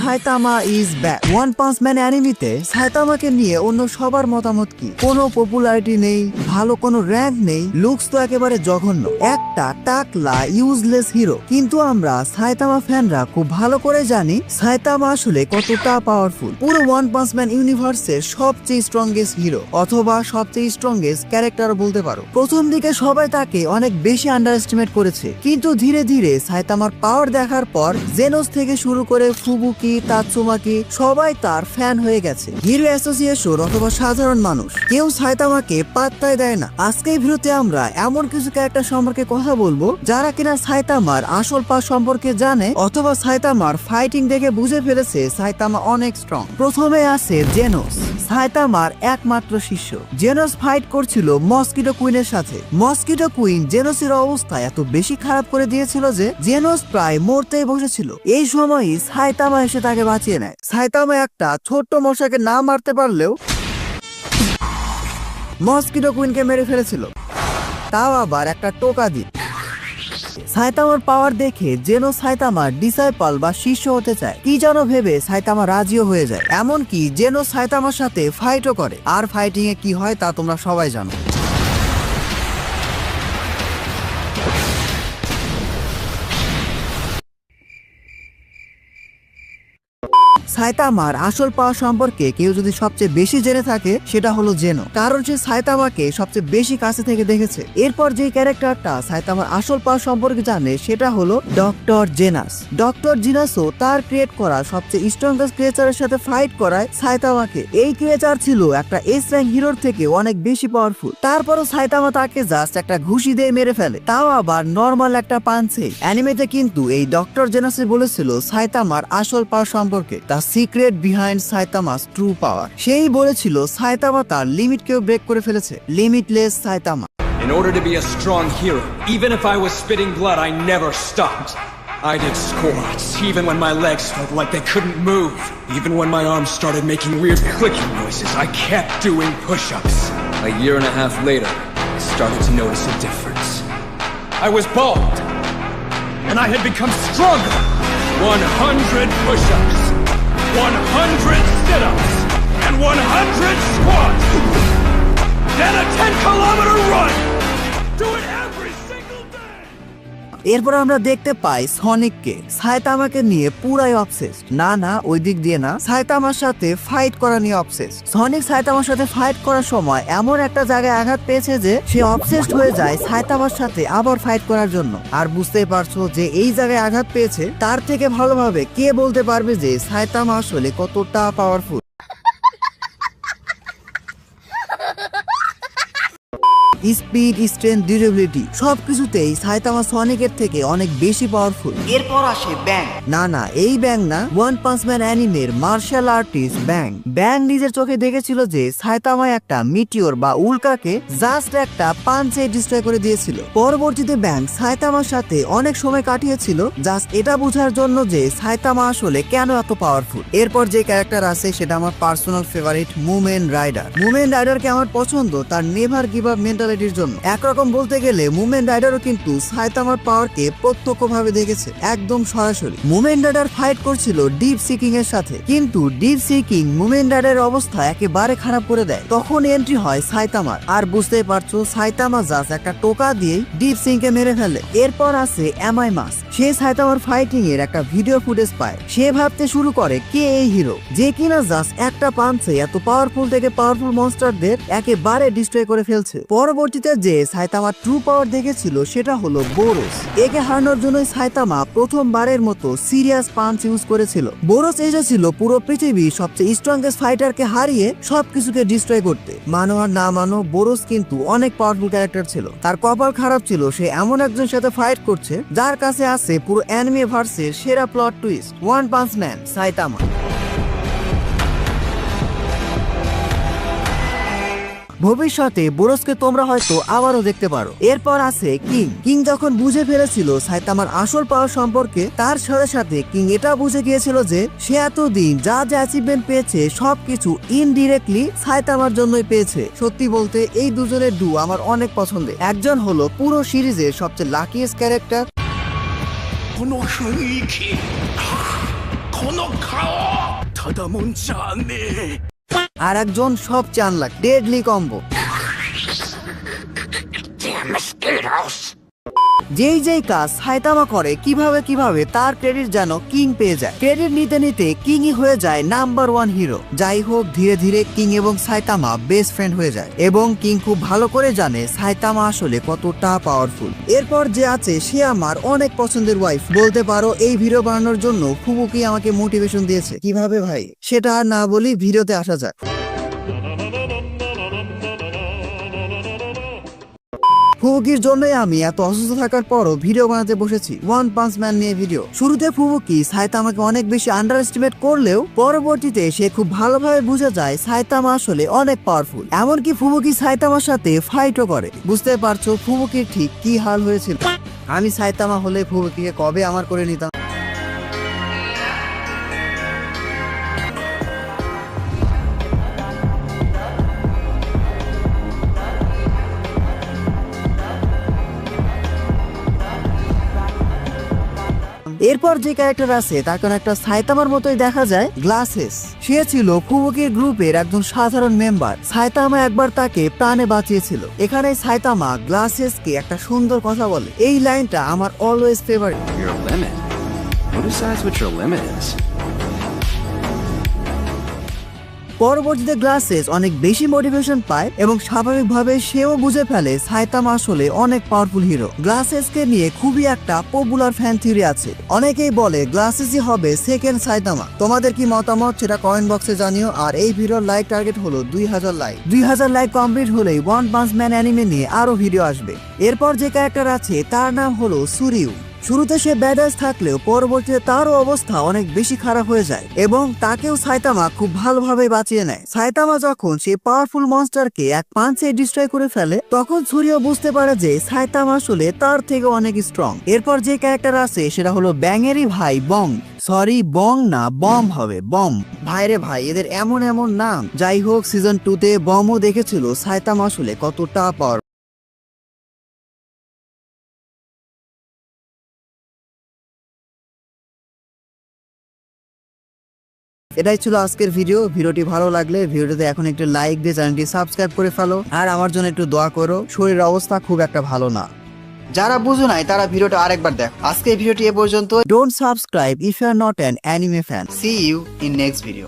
Saitama is back. One punch man অ্যানিমিতে সাইতামাকে নিয়ে অন্য সবার মতামত কি? কোনো পপুলারিটি নেই, ভালো কোনো র্যাঙ্ক নেই, লুকস তো একেবারে জঘন্য, একটা টাকলা ইউজলেস হিরো। কিন্তু আমরা সাইতামা ফ্যানরা খুব ভালো করে জানি সাইতামা আসলে কতটা পাওয়ারফুল। পুরো ওয়ান পাঞ্চ ম্যান ইউনিভার্সের সবচেয়ে স্ট্রংগেস্ট হিরো অথবা সবচেয়ে স্ট্রংগেস্ট ক্যারেক্টার বলতে পারো। প্রথম দিকে সবাই তাকে অনেক বেশি আন্ডার এস্টিমেট করেছে, কিন্তু ধীরে ধীরে সাইতামার পাওয়ার দেখার পর জেনোস থেকে শুরু করে ফুবুকি, তাৎসুমাকি সবাই তার ফ্যান হয়ে গেছে। হিরো অ্যাসোসিয়েশন অথবা সাধারণ মানুষ কেউ সাইতামাকে পাত্তাই দেয় না। আজকে এই ভিডিওতে আমরা এমন কিছু ক্যারেক্টার সম্পর্কে কথা বলবো যারা কিনা সাইতামার আসল পাওয়ার সম্পর্কে জানে অথবা সাইতামার ফাইটিং দেখে বুঝে ফেলেছে সাইতামা অনেক স্ট্রং। প্রথমে আছে জেনোস, সাইতামার একমাত্র শিষ্য। জেনোস ফাইট করছিল মস্কিটো কুইনের সাথে। মস্কিটো কুইন জেনোসের অবস্থা এত বেশি খারাপ করে দিয়েছিল যে জেনোস প্রায় মরতেই বসেছিল। এই সময়ই সাইতামা এসে তাকে বাঁচিয়ে নেয়। সাইতামা একটা ছোট্ট মশাকে না মারতে পারলেও মস্কিটো কুইনকে মেরে ফেলেছিল, তাও আবার একটা টোকা দিয়ে। সাইতামার পাওয়ার দেখে জেনো সাইতামার ডিসাইপল বা শিষ্য হতে চায়। কি যেন ভেবে সাইতামা রাজিও হয়ে যায়। এমনকি জেনো সাইতামার সাথে ফাইটও করে। আর ফাইটিং এ কি হয় তা তোমরা সবাই জানো। সাইতামার আসল পাওয়ার সম্পর্কে কেউ যদি সবচেয়ে বেশি জেনে থাকে সেটা হলো জেনো, কারণ সে সাইতামাকে সবচেয়ে বেশি কাছে থেকে দেখেছে। এরপর যে ক্যারেক্টারটা সাইতামার আসল পাওয়ার সম্পর্কে জানে সেটা হলো ডক্টর জেনাস। ডক্টর জিনাসও তার ক্রিয়েট করা সবচেয়ে স্ট্রংগেস্ট ক্রিয়েচারের সাথে ফাইট করায় সাইতামাকে। এই ক্রিয়েচার ছিল একটা এস র্যাঙ্ক হিরোর থেকে অনেক বেশি পাওয়ারফুল। তারপরও সাইতামা তাকে জাস্ট একটা ঘুষি দিয়ে মেরে ফেলে, তাও আবার নর্মাল একটা পাঞ্চে। অ্যানিমেতে কিন্তু এই ডক্টর জেনাসে বলেছিল সাইতামার আসল পাওয়ার সম্পর্কে, দ্য সিক্রেট বিহাইন্ড সাইতামাস ট্রু পাওয়ার। সেই বলেছিল সাইতামা তার লিমিটকেও ব্রেক করে ফেলেছে, limitless Saitama. In order to be a strong hero, even if I was spitting blood, I never stopped. I did squats, even when my legs felt like they couldn't move. Even when my arms started making weird clicking noises, I kept doing push-ups. A year and a half later, I started to notice a difference. I was bald, and I had become stronger. 100 push-ups, 100 sit-ups, and 100 squats. Then a 10-kilometer run. Do it every single day. এরপর আমরা দেখতে পাই সনিককে। সাইতামাকে নিয়ে পুরাই obsessed. না ওই দিক দিয়ে না, সাইতামার সাথে ফাইট করা নিয়ে অবসেসড। সনিক সাইতামার সাথে ফাইট করার সময় এমন একটা জায়গায় আঘাত পেয়েছে যে সে অবসেসড হয়ে যায় সাইতামার সাথে আবার ফাইট করার জন্য। আর বুঝতেই পারছো যে এই জায়গায় আঘাত পেয়েছে, তার থেকে ভালোভাবে কে বলতে পারবে যে সাইতামা আসলে কতটা পাওয়ারফুল। স্পিড, স্ট্রেংথ, ডিউরেবিলিটি সবকিছুতেই সাইতামা সনিকের থেকে অনেক বেশি পাওয়ারফুল। এরপর আসে ব্যাং। না এই ব্যাং না, ওয়ান পাঞ্চ ম্যান অ্যানিমের মার্শাল আর্টিস্ট ব্যাং। ব্যাং নিজের চোখে দেখেছিল যে সাইতামা একটা মিটিওর বা উল্কাকে জাস্ট একটা পাঞ্চে ডিস্ট্রয় করে দিয়েছিল। পরবর্তীতে ব্যাং সাইতামার সাথে অনেক সময় কাটিয়েছিল জাস্ট এটা বোঝার জন্য যে সাইতামা আসলে কেন এত পাওয়ারফুল। এরপর যে ক্যারেক্টার আছে সেটা আমার personal favourite, Momen rider. Momen রাইডারকে আমার পছন্দ তার নেভার গিভ আপ মেন্টালিটির জন্য। একরকম বলতে গেলে মুমেন রাইডারও কিন্তু সাইতামার পাওয়ারকে প্রত্যক্ষভাবে দেখেছে, একদম সরাসরি। মুমেন রাইডার ফাইট করছিল ডিপ সিকিং এর সাথে, কিন্তু ডিপ সিকিং মুমেন রাইডারের অবস্থা একেবারে খারাপ করে দেয়। তখন এন্ট্রি হয় সাইতামার। আর বুঝতেই পারছো সাইতামা জাস্ট একটা টোকা দিয়ে ডিপ সিংকে মেরে ফেলে। এরপর আছে এমআই মাস। সে সাইতামার ফাইটিং এর একটা ভিডিও ফুটেজ পায়। সে ভাবতে শুরু করে কে এই হিরো যে কিনা জাস্ট একটা পাঞ্চে এত পাওয়ারফুল থেকে পাওয়ারফুল মনস্টারদের একেবারে ডিস্ট্রয় করে ফেলছে। পরবর্তীতে যে সাইতামার ট্রু পাওয়ার দেখেছিল সেটা হলো বোরোস। একে হারানোর জন্য সাইতামা প্রথমবারের মতো সিরিয়াস পাঞ্চ ইউজ করেছিল। বোরোস এসেছিল পুরো পৃথিবীর সবচেয়ে স্ট্রংগেস্ট ফাইটারকে হারিয়ে সবকিছুকে ডিস্ট্রয় করতে। মানো আর না মানো, বোরোস কিন্তু অনেক পাওয়ারফুল ক্যারেক্টার ছিল। তার কপাল খারাপ ছিল, সে এমন একজনের সাথে ফাইট করছে যার কাছে আছে পুরো অ্যানিমে ভার্সের সেরা plot twist, one punch man Saitama. ভবিষ্যতে বোরোসকে তোমরা হয়তো আবারও দেখতে পারো। এরপর আছে কিং। কিং যখন বুঝে ফেলেছিল সাইতামার আসল পাওয়ার সম্পর্কে, তার সাথে সাথে কিং এটা বুঝে গিয়েছিল যে সে এতদিন যা অ্যাচিভমেন্ট পেয়েছে সবকিছু ইনডিরেক্টলি সাইতামার জন্যই পেয়েছে। সত্যি বলতে এই দুজনের ডু আমার অনেক পছন্দের। একজন হলো পুরো সিরিজের সবচেয়ে লাকিয়েস্ট ক্যারেক্টার, আর একজন সবচেয়ে আনলাক ডেডলি কম্বো। যেই কাজ সাইতামা করে কিভাবে তার ক্রেডিট যেন কিং পেয়ে যায়। ক্রেডিট নিতে নিতে কিংই হয়ে যায় নাম্বার 1 হিরো। যাই হোক, ধীরে ধীরে কিং এবং সাইতামা বেস্ট ফ্রেন্ড হয়ে যায় এবং কিং খুব ভালো করে জানে সাইতামা আসলে কতটা পাওয়ারফুল। এরপর যে আছে সে আমার অনেক পছন্দের ওয়াইফ। বলতে পারো এই ভিডিও বানানোর জন্য ফুবুকি আমাকে মোটিভেশন দিয়েছে। কিভাবে ভাই সেটা আর না বলি, ভিডিওতে আসা যাক। ফুবুকির জন্যই আমি এত অসুস্থ থাকার পরও ভিডিও বানাতে বসেছি, ওয়ান পাঞ্চ ম্যান নিয়ে ভিডিও। শুরুতে ফুবুকি সাইতামাকে অনেক বেশি আন্ডার এস্টিমেট করলেও পরবর্তীতে সে খুব ভালোভাবে বুঝে যায় সাইতামা আসলে অনেক পাওয়ারফুল। এমনকি ফুবুকি সাইতামার সাথে ফাইটও করে। বুঝতে পারছো ফুবুকির ঠিক কি হাল হয়েছিল। আমি সাইতামা হলে ফুবুকিকে কবে আমার করে নিতাম। এরপর যে ক্যারেক্টার আছে তাকে একটা সাইতামার মতোই দেখা যায়, গ্লাসেস। সে ছিল ফুবুকির গ্রুপের একজন সাধারণ মেম্বার। সাইতামা একবার তাকে প্রাণে বাঁচিয়েছিল। এখানে সাইতামা গ্লাসেসকে একটা সুন্দর কথা বলে, এই লাইনটা আমার always favourite. Your limit? Who decides what your limit is? পরবর্তীতে গ্লাসেস অনেক বেশি মোটিভেশন পায় এবং স্বাভাবিকভাবে সেও বুঝে ফেলে সাইতামা আসলে অনেক পাওয়ারফুল হিরো। গ্লাসেসকে নিয়ে খুবই একটা পপুলার ফ্যান থিওরি আছে। অনেকেই বলে গ্লাসেসই হবে সেকেন্ড সাইতামা। তোমাদের কি মতামত সেটা কমেন্ট বক্সে জানিও। আর এই ভিডিওর লাইক টার্গেট হলো 2000 লাইক। 2000 লাইক কমপ্লিট হলেই ওয়ান পাঞ্চ ম্যান অ্যানিমে নিয়ে আরো ভিডিও আসবে। এরপর যে ক্যারেক্টার আছে তার নাম হলো সুরিউ। শুরুতে সে ব্যাডাস থাকলেও পরবর্তীতে তারও অবস্থা অনেক বেশি খারাপ হয়ে যায় এবং তাকেও সাইতামা খুব ভালোভাবে বাঁচিয়ে নেয়। সাইতামা যখন সে পাওয়ারফুল মনস্টারকে এক পাঞ্চে ডিস্ট্রয় করে ফেলে তখন সুরিও বুঝতে পারে যে সাইতামা আসলে তার থেকে অনেক স্ট্রং। এরপর যে ক্যারেক্টার আছে সেটা হলো ব্যাঙেরই ভাই বং। সরি, বং না, বম হবে, বম। ভাইরে ভাই, এদের এমন এমন নাম। যাই হোক, সিজন 2তে বমও দেখেছিল সাইতামা আসলে কতটা পাওয়ার। এটাই ছিল আজকের ভিডিওটি ভালো লাগলে ভিডিওতে এখন একটু লাইক দিয়ে চ্যানেলটি সাবস্ক্রাইব করে ফেলো। আর আমার জন্য একটু দোয়া করো, শরীরের অবস্থা খুব একটা ভালো না। যারা বুঝো নাই তারা ভিডিওটা আরেকবার দেখো। আজকের ভিডিওটি এ পর্যন্ত। Don't subscribe if you are not an anime fan. See you in next video.